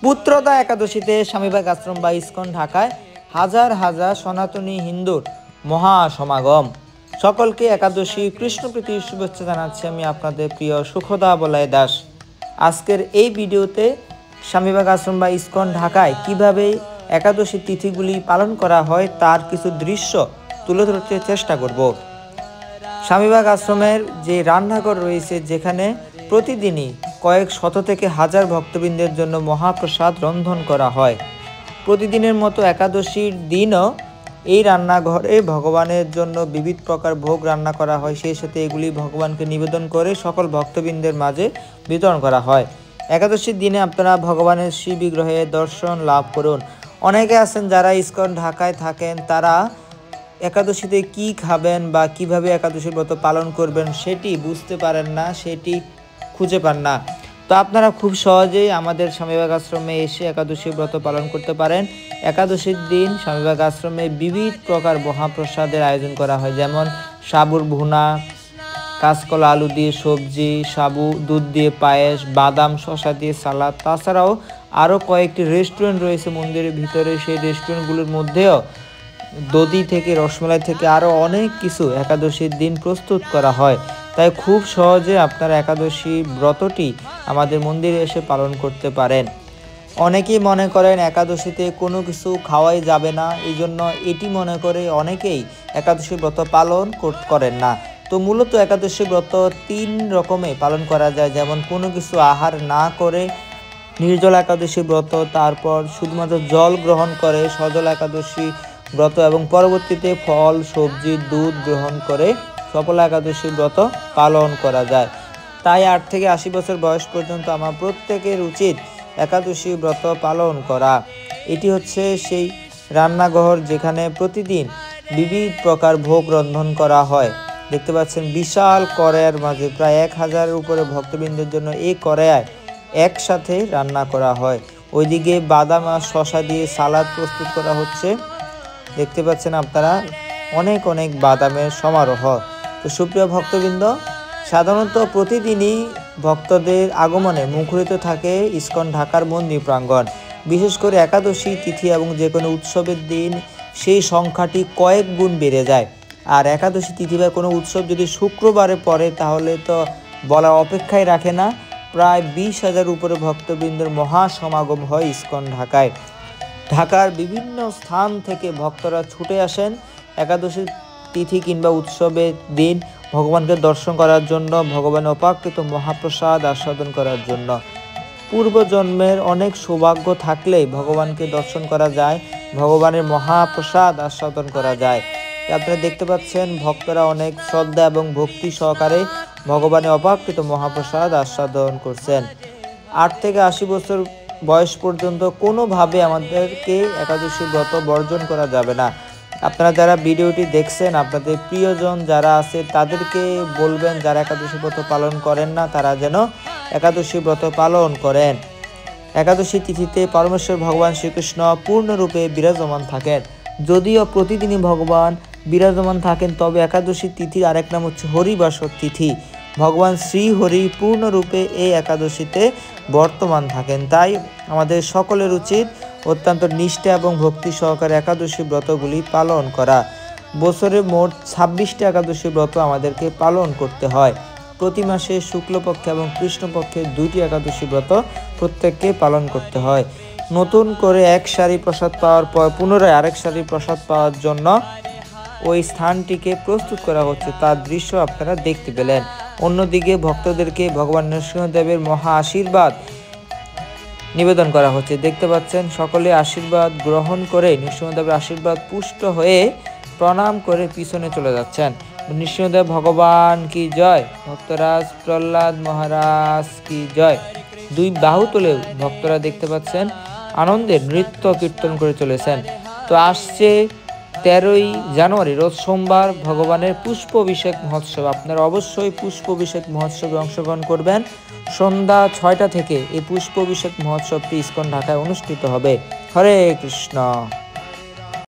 পুত্রদা একাদশীতে স্বামীবাগ আশ্রম বা ইস্কন ঢাকায় হাজার হাজার সনাতনী হিন্দুর মহা সমাগম। সকলকে একাদশী কৃষ্ণপ্রীতির শুভেচ্ছা জানাচ্ছি আমি আপনাদের প্রিয় সুখদা বলাই দাস। আজকের এই ভিডিওতে স্বামীবাগ আশ্রম বা ইস্কন ঢাকায় কিভাবে একাদশী তিথিগুলি পালন করা হয় তার কিছু দৃশ্য তুলে ধরতে চেষ্টা করব। স্বামীবাগ আশ্রমের যে রান্নাঘর রয়েছে, যেখানে প্রতিদিনই কয়েক শত থেকে হাজার ভক্তবৃন্দের জন্য মহাপ্রসাদ রন্ধন করা হয়। প্রতিদিনের মতো একাদশীর দিনও এই রান্নাঘরে ভগবানের জন্য বিবিধ প্রকার ভোগ রান্না করা হয়। সেই সাথে এগুলি ভগবানকে নিবেদন করে সকল ভক্তবৃন্দের মাঝে বিতরণ করা হয়। একাদশীর দিনে আপনারা ভগবানের শ্রী বিগ্রহে দর্শন লাভ করুন। অনেকে আছেন যারা ইস্কন ঢাকায় থাকেন, তারা একাদশীতে কি খাবেন বা কিভাবে একাদশীর ব্রত পালন করবেন সেটি বুঝতে পারেন না, সেটি খুঁজে পান না। তো আপনারা খুব সহজেই আমাদের স্বামীবাগ আশ্রমে এসে একাদশীর ব্রত পালন করতে পারেন। একাদশীর দিন স্বামীবাগ আশ্রমে বিবিধ প্রকার মহাপ্রসাদের আয়োজন করা হয়, যেমন সাবুর ভুনা, কাঁচকলা আলু দিয়ে সবজি, সাবু দুধ দিয়ে পায়েস, বাদাম শসা দিয়ে সালাদ। তাছাড়াও আরও কয়েকটি রেস্টুরেন্ট রয়েছে মন্দিরের ভিতরে। সেই রেস্টুরেন্টগুলোর মধ্যেও দধি থেকে রসমালাই থেকে আরও অনেক কিছু একাদশীর দিন প্রস্তুত করা হয়। তাই খুব সহজে আপনারা একাদশী ব্রতটি আমাদের মন্দিরে এসে পালন করতে পারেন। অনেকেই মনে করেন একাদশীতে কোনো কিছু খাওয়াই যাবে না, এই জন্য এটি মনে করে অনেকেই একাদশী ব্রত পালন করেন না। তো মূলত একাদশী ব্রত 3 রকমে পালন করা যায়, যেমন কোনো কিছু আহার না করে নির্জল একাদশী ব্রত, তারপর শুধুমাত্র জল গ্রহণ করে সজল একাদশী ব্রত, এবং পরবর্তীতে ফল সবজি দুধ গ্রহণ করে সফল একাদশী ব্রত পালন করা যায়। তাই 8 থেকে 80 বছর বয়স পর্যন্ত আমার প্রত্যেকের উচিত একাদশী ব্রত পালন করা। এটি হচ্ছে সেই রান্নাঘর যেখানে প্রতিদিন বিবিধ প্রকার ভোগ রন্ধন করা হয়। দেখতে পাচ্ছেন বিশাল কড়াইয়ের মাঝে প্রায় 1000-এর উপরে ভক্তবৃন্দের জন্য এই কড়াইয়ে একসাথে রান্না করা হয়। ওইদিকে বাদাম আর শসা দিয়ে সালাদ প্রস্তুত করা হচ্ছে। দেখতে পাচ্ছেন আপনারা অনেক অনেক বাদামের সমারোহ। তো সুপ্রিয় ভক্তবৃন্দ, সাধারণত প্রতিদিনই ভক্তদের আগমনে মুখরিত থাকে ইস্কন ঢাকার মন্দির প্রাঙ্গণ। বিশেষ করে একাদশী তিথি এবং যে কোনো উৎসবের দিন সেই সংখ্যাটি কয়েক গুণ বেড়ে যায়। আর একাদশী তিথি বা কোনো উৎসব যদি শুক্রবারে পড়ে তাহলে তো বলার অপেক্ষায় রাখে না। প্রায় 20,000 উপরে ভক্তবৃন্দের মহা সমাগম হয় ইস্কন ঢাকায়। ঢাকার বিভিন্ন স্থান থেকে ভক্তরা ছুটে আসেন একাদশী তিথি কিংবা উৎসবের দিন ভগবানকে দর্শন করার জন্য, ভগবানের অপাকৃত মহাপ্রসাদ আস্বাদন করার জন্য। পূর্বজন্মের অনেক সৌভাগ্য থাকলেই ভগবানকে দর্শন করা যায়, ভগবানের মহাপ্রসাদ আস্বাদন করা যায়। আপনারা দেখতে পাচ্ছেন ভক্তরা অনেক শ্রদ্ধা এবং ভক্তি সহকারে ভগবানের অপাকৃত মহাপ্রসাদ আস্বাদন করছেন। 8 থেকে 80 বছর বয়স পর্যন্ত কোনোভাবে আমাদেরকে একাদশী ব্রত বর্জন করা যাবে না। আপনারা যারা ভিডিওটি দেখছেন, আপনাদের প্রিয়জন যারা আছে তাদেরকে বলবেন যারা একাদশী ব্রত পালন করেন না তারা যেন একাদশী ব্রত পালন করেন। একাদশী তিথিতে পরমেশ্বর ভগবান শ্রীকৃষ্ণ পূর্ণরূপে বিরাজমান থাকেন। যদিও প্রতিদিনই ভগবান বিরাজমান থাকেন, তবে একাদশী তিথির আরেক নাম হচ্ছে হরিবাসর তিথি। ভগবান শ্রীহরি পূর্ণরূপে এই একাদশীতে বর্তমান থাকেন। তাই আমাদের সকলের উচিত অত্যন্ত নিষ্ঠা এবং ভক্তি সহকারে একাদশী ব্রতগুলি পালন করা। বছরে মোট 26টি একাদশী ব্রত আমাদেরকে পালন করতে হয়। প্রতি মাসে শুক্লপক্ষে এবং কৃষ্ণপক্ষে 2টি একাদশী ব্রত প্রত্যেককে পালন করতে হয়। নতুন করে এক সারি প্রসাদ পাওয়ার পর পুনরায় আরেক সারি প্রসাদ পাওয়ার জন্য ওই স্থানটিকে প্রস্তুত করা হচ্ছে, তার দৃশ্য আপনারা দেখতে পেলেন। অন্যদিকে ভক্তদেরকে ভগবান নৃসিংহদেবের মহা আশীর্বাদ নিবেদন করা হচ্ছে। দেখতে পাচ্ছেন সকলে আশীর্বাদ গ্রহণ করে নৃসিংহদেবের আশীর্বাদ পুষ্ট হয়ে প্রণাম করে পিছনে চলে যাচ্ছেন। নৃসিংহদেব ভগবান কি জয়, ভক্তরাজ প্রহ্লাদ মহারাজ কি জয়। 2 বাহু তুলে ভক্তরা দেখতে পাচ্ছেন আনন্দের নৃত্য কীর্তন করে চলেছেন। তো আসছে 13ই জানুয়ারি রোজ সোমবার ভগবানের পুষ্প অভিষেক মহোৎসব। আপনারা অবশ্যই পুষ্প অভিষেক মহোৎসবে অংশগ্রহণ করবেন। সন্ধ্যা 6টা থেকে এই পুষ্প অভিষেক মহোৎসবটি ইস্কন ঢাকায় অনুষ্ঠিত হবে। হরে কৃষ্ণ।